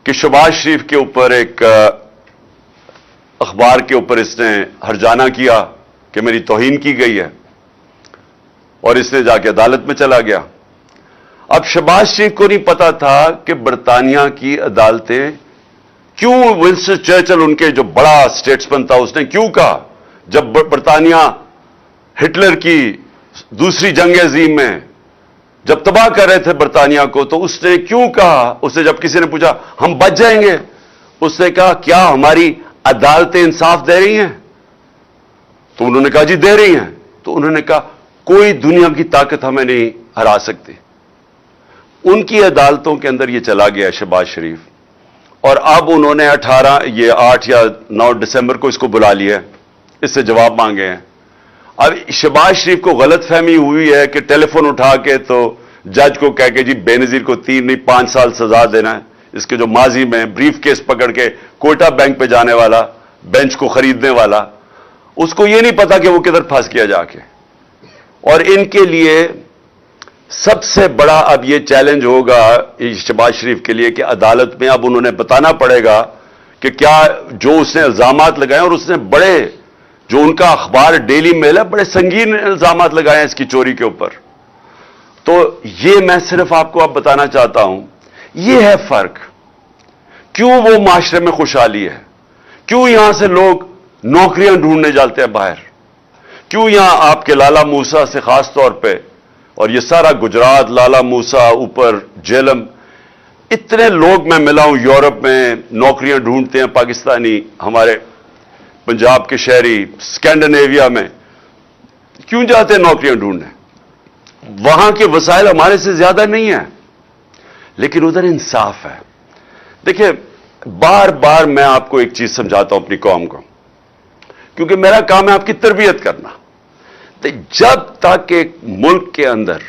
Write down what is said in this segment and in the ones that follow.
کہ शहबाज शरीफ के ऊपर एक अखबार के ऊपर इसने हरजाना किया कि मेरी तौहीन की गई है और इसने जाके अदालत में चला गया। अब शहबाज शरीफ को नहीं पता था कि बरतानिया की अदालतें क्यों, विंस्टन चर्चिल उनके जो बड़ा स्टेट्समैन था उसने क्यों कहा, जब बरतानिया हिटलर की दूसरी जंग अजीम में जब तबाह कर रहे थे बरतानिया को, तो उसने क्यों कहा, उसने जब किसी ने पूछा हम बच जाएंगे, उसने कहा क्या हमारी अदालतें इंसाफ दे रही हैं? तो उन्होंने कहा जी दे रही हैं। तो उन्होंने कहा कोई दुनिया की ताकत हमें नहीं हरा सकती। उनकी अदालतों के अंदर ये चला गया शहबाज शरीफ, और अब उन्होंने 8 या 9 दिसंबर को इसको बुला लिया है, इससे जवाब मांगे हैं। अब शहबाज शरीफ को गलत फहमी हुई है कि टेलीफोन उठा के तो जज को कह के जी बेनजीर को 3 नहीं 5 साल सजा देना है। इसके जो माजी में ब्रीफ केस पकड़ के कोयटा बैंक पे जाने वाला, बेंच को खरीदने वाला, उसको ये नहीं पता कि वो किधर फंस गया जाके। और इनके लिए सबसे बड़ा अब ये चैलेंज होगा शहबाज शरीफ के लिए कि अदालत में अब उन्होंने बताना पड़ेगा कि क्या जो उसने इल्जामात लगाए, और उसने बड़े, जो उनका अखबार डेली मेल है, बड़े संगीन इल्जामात लगाए हैं इसकी चोरी के ऊपर। तो ये मैं सिर्फ आपको अब बताना चाहता हूं, ये है फर्क। क्यों वो माशरे में खुशहाली है, क्यों यहां से लोग नौकरियां ढूंढने जाते हैं बाहर, क्यों यहां आपके लाला मूसा से खास तौर पे, और ये सारा गुजरात, लाला मूसा, ऊपर जेलम, इतने लोग मैं मिला हूं यूरोप में नौकरियां ढूंढते हैं पाकिस्तानी, हमारे पंजाब के शहरी, स्कैंडिनेविया में क्यों जाते हैं नौकरियां ढूंढने? वहां के वसाइल हमारे से ज्यादा नहीं है, लेकिन उधर इंसाफ है। देखिए, बार बार मैं आपको एक चीज समझाता हूं अपनी कौम को, क्योंकि मेरा काम है आपकी तरबियत करना। तो जब तक एक मुल्क के अंदर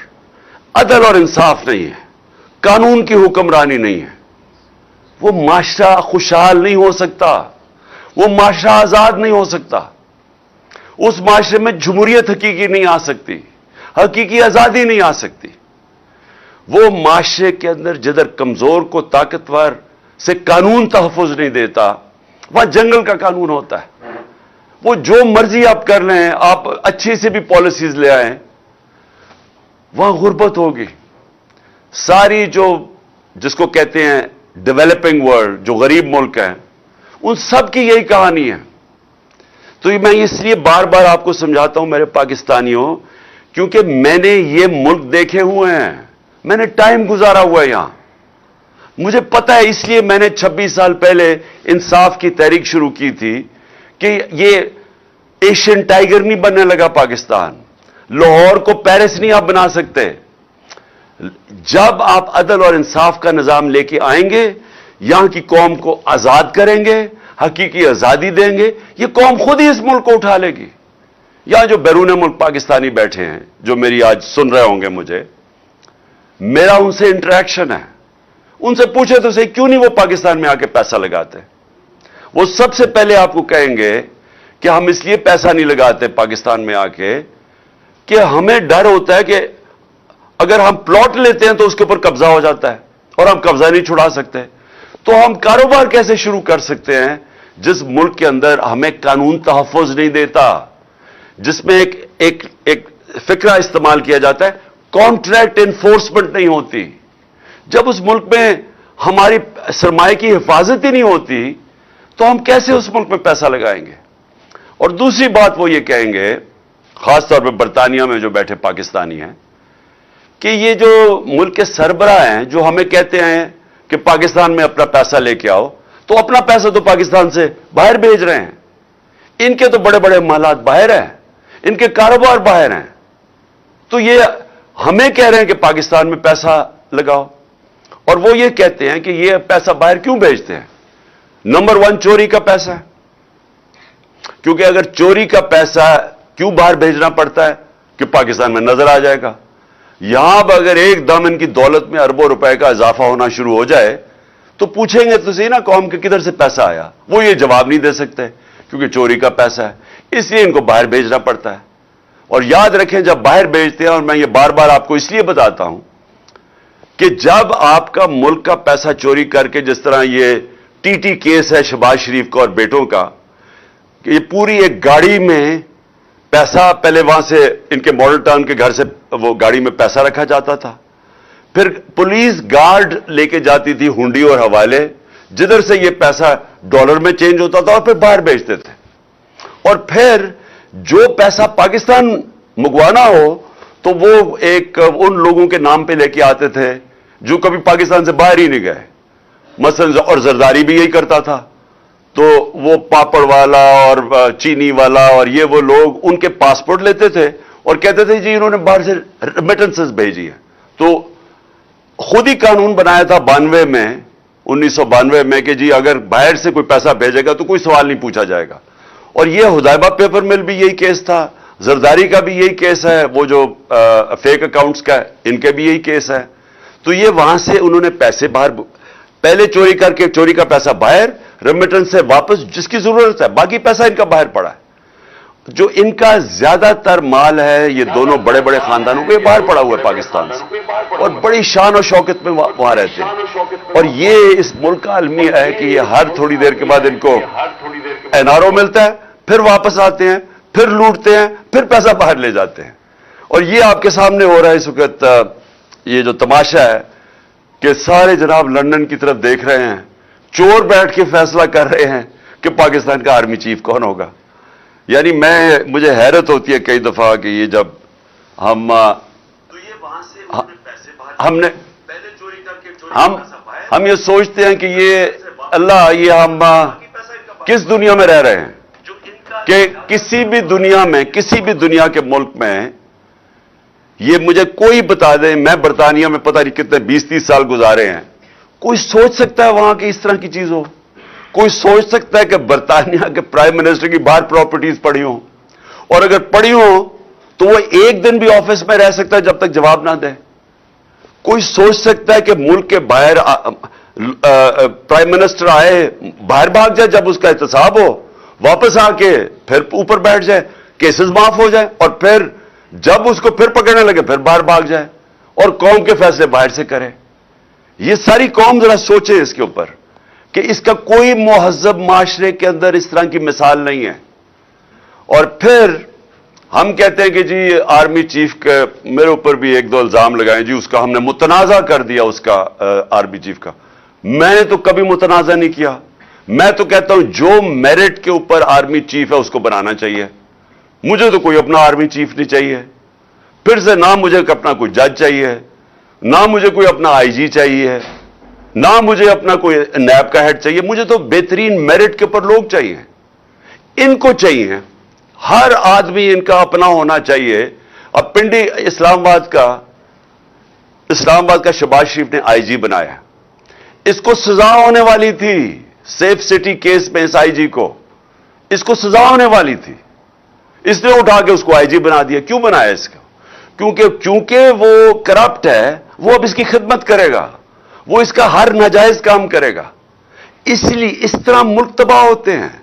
अदल और इंसाफ नहीं है, कानून की हुक्मरानी नहीं है, वो माशरा खुशहाल नहीं हो सकता, वो माशरा आजाद नहीं हो सकता। उस माशरे में जमहूरियत हकीकी नहीं आ सकती, हकीकी आजादी नहीं आ सकती। वो माशरे के अंदर जिधर कमजोर को ताकतवर से कानून तहफ़्फ़ुज़ नहीं देता, वहां जंगल का कानून होता है। वो जो मर्जी आप कर लें, आप अच्छी से भी पॉलिसीज ले आए, वहां गुर्बत होगी। सारी जो जिसको कहते हैं डेवलपिंग वर्ल्ड, जो गरीब मुल्क हैं, उन सब की यही कहानी है। तो मैं इसलिए बार बार आपको समझाता हूं मेरे पाकिस्तानियों, क्योंकि मैंने ये मुल्क देखे हुए हैं, मैंने टाइम गुजारा हुआ है यहां, मुझे पता है। इसलिए मैंने 26 साल पहले इंसाफ की तहरीक शुरू की थी कि ये एशियन टाइगर नहीं बनने लगा पाकिस्तान, लाहौर को पेरिस नहीं आप बना सकते। जब आप अदल और इंसाफ का निजाम लेके आएंगे, यहां की कौम को आजाद करेंगे, हकीकी आजादी देंगे, ये कौम खुद ही इस मुल्क को उठा लेगी। यहां जो बैरून मुल्क पाकिस्तानी बैठे हैं, जो मेरी आज सुन रहे होंगे, मुझे मेरा उनसे इंटरेक्शन है, उनसे पूछे तो सही क्यों नहीं वो पाकिस्तान में आके पैसा लगाते। वो सबसे पहले आपको कहेंगे कि हम इसलिए पैसा नहीं लगाते पाकिस्तान में आके कि हमें डर होता है कि अगर हम प्लॉट लेते हैं तो उसके ऊपर कब्जा हो जाता है और हम कब्जा नहीं छुड़ा सकते। तो हम कारोबार कैसे शुरू कर सकते हैं जिस मुल्क के अंदर हमें कानून तहफ़्फ़ुज़ नहीं देता, जिसमें एक फिक्रा इस्तेमाल किया जाता है, कॉन्ट्रैक्ट एनफोर्समेंट नहीं होती। जब उस मुल्क में हमारी सरमाए की हिफाजत ही नहीं होती, तो हम कैसे उस मुल्क में पैसा लगाएंगे? और दूसरी बात वो ये कहेंगे, खासतौर पर बरतानिया में जो बैठे पाकिस्तानी हैं, कि ये जो मुल्क के सरबराह हैं जो हमें कहते हैं कि पाकिस्तान में अपना पैसा लेके आओ, तो अपना पैसा तो पाकिस्तान से बाहर भेज रहे हैं। इनके तो बड़े बड़े मालात बाहर हैं, इनके कारोबार बाहर हैं, तो ये हमें कह रहे हैं कि पाकिस्तान में पैसा लगाओ। और वो ये कहते हैं कि ये पैसा बाहर क्यों भेजते हैं? नंबर 1 चोरी का पैसा है, क्योंकि अगर चोरी का पैसा क्यों बाहर भेजना पड़ता है कि पाकिस्तान में नजर आ जाएगा। यहां पर अगर एकदम इनकी दौलत में अरबों रुपए का इजाफा होना शुरू हो जाए तो पूछेंगे तो सही ना कौम के किधर से पैसा आया। वो ये जवाब नहीं दे सकते क्योंकि चोरी का पैसा है, इसलिए इनको बाहर भेजना पड़ता है। और याद रखें, जब बाहर भेजते हैं, और मैं ये बार बार आपको इसलिए बताता हूं کہ جب آپ کا ملک کا پیسہ چوری کر کے، جس طرح یہ ٹی ٹی کیس ہے شہباز شریف کا اور بیٹوں کا، کہ یہ پوری ایک گاڑی میں پیسہ، پہلے وہاں سے ان کے ماڈل ٹاؤن کے گھر سے وہ گاڑی میں پیسہ رکھا جاتا تھا، پھر پولیس گارڈ لے کے جاتی تھی ہنڈی اور حوالے، جدھر سے یہ پیسہ ڈالر میں چینج ہوتا تھا اور پھر باہر بیچتے تھے، اور پھر جو پیسہ پاکستان منگوانا ہو تو وہ ایک ان لوگوں کے نام پہ لے کے آتے تھے جو کبھی پاکستان سے باہر ہی نہیں گئے، مثلا، اور زرداری بھی یہی کرتا تھا، تو وہ پاپڑ والا اور چینی والا اور یہ وہ لوگ ان کے پاسپورٹ لیتے تھے اور کہتے تھے جی انہوں نے باہر سے ریمیٹنسز بھیجی ہے، تو خود ہی قانون بنایا تھا 1992 میں کہ جی اگر باہر سے کوئی پیسہ بھیجے گا تو کوئی سوال نہیں پوچھا جائے گا، اور یہ حدیبہ پیپر مل بھی یہی کیس تھا، زرداری کا بھی یہی کیس ہے، وہ جو فیک اکاؤنٹس کا ہے ان کے بھی یہی کیس ہے، تو یہ وہاں سے انہوں نے پیسے باہر پہلے چوری کر کے، چوری کا پیسہ باہر، ریمیٹنس سے واپس جس کی ضرورت ہے، باقی پیسہ ان کا باہر پڑا ہے، جو ان کا زیادہ تر مال ہے یہ دونوں بڑے بڑے خاندانوں کو یہ باہر پڑا ہوا ہے پاکستان سے، اور بڑی شان و شوکت میں وہاں رہتے ہیں، اور یہ اس ملک کا المیہ ہے کہ یہ ہر تھوڑی دیر کے بعد ان کو این آر او ملتا ہے، پھر واپس آتے ہیں، پھر لوٹتے ہیں، پھر پیسہ باہر لے جاتے ہیں، اور یہ آپ کے سامنے ہو رہا ہے اس وقت، یہ جو تماشا ہے کہ سارے جناب لندن کی طرف دیکھ رہے ہیں، چور بیٹھ کے فیصلہ کر رہے ہیں کہ پاکستان کا آرمی چیف کون ہوگا، یعنی مجھے حیرت ہوتی ہے کئی دفعہ کہ یہ جب ہم تو یہ وہاں سے پیسے باہر ہم نے پہلے چوری کر کے ہم یہ سوچتے ہیں کہ یہ اللہ، یہ ہم کس دنیا میں رہ رہے ہیں کہ کسی بھی دنیا کے ملک میں یہ مجھے کوئی بتا دیں، میں برطانیہ میں پتہ نہیں کتنے 20-30 سال گزارے ہیں، کوئی سوچ سکتا ہے وہاں کی اس طرح کی چیز ہو؟ کوئی سوچ سکتا ہے کہ برطانیہ کے پرائم منسٹر کی باہر پراپرٹیز پڑی ہوں، اور اگر پڑی ہوں تو وہ ایک دن بھی آفس میں رہ سکتا ہے جب تک جواب نہ دے؟ کوئی سوچ سکتا ہے کہ ملک کے باہر پرائم منسٹر آئے باہر بھاگ جائے جب اس کا احتساب ہو، واپس آ کے پھر اوپر بیٹھ جائے، کیسز معاف ہو جائے، اور پھر جب اس کو پھر پکڑنے لگے پھر باہر بھاگ جائے اور قوم کے فیصلے باہر سے کرے؟ یہ ساری قوم ذرا سوچے اس کے اوپر کہ اس کا کوئی مہذب معاشرے کے اندر اس طرح کی مثال نہیں ہے، اور پھر ہم کہتے ہیں کہ جی آرمی چیف کے میرے اوپر بھی 1-2 الزام لگائیں، جی اس کا ہم نے متنازع کر دیا، اس کا آرمی چیف کا، میں نے تو کبھی متنازع نہیں کیا، میں تو کہتا ہوں جو میرٹ کے اوپر آرمی چیف ہے اس کو بنانا چاہیے، مجھے تو کوئی اپنا آرمی چیف نہیں چاہیے، پھر سے نہ مجھے اپنا کوئی جج چاہیے، نہ مجھے کوئی اپنا آئی جی چاہیے، نہ مجھے اپنا کوئی نیب کا ہیڈ چاہیے، مجھے تو بہترین میرٹ کے اوپر لوگ چاہیے، ان کو چاہیے، ہر آدمی ان کا اپنا ہونا چاہیے۔ اب پنڈی اسلام آباد کا شہباز شریف نے آئی جی بنایا، اس کو سزا ہونے والی تھی، سیف سٹی کیس میں اس آئی جی کو اس کو سزا ہونے والی تھی، اس نے اٹھا کے اس کو آئی جی بنا دیا۔ کیوں بنایا اس کو؟ کیونکہ وہ کرپٹ ہے، وہ اب اس کی خدمت کرے گا، وہ اس کا ہر ناجائز کام کرے گا، اس لیے اس طرح ملک تباہ ہوتے ہیں۔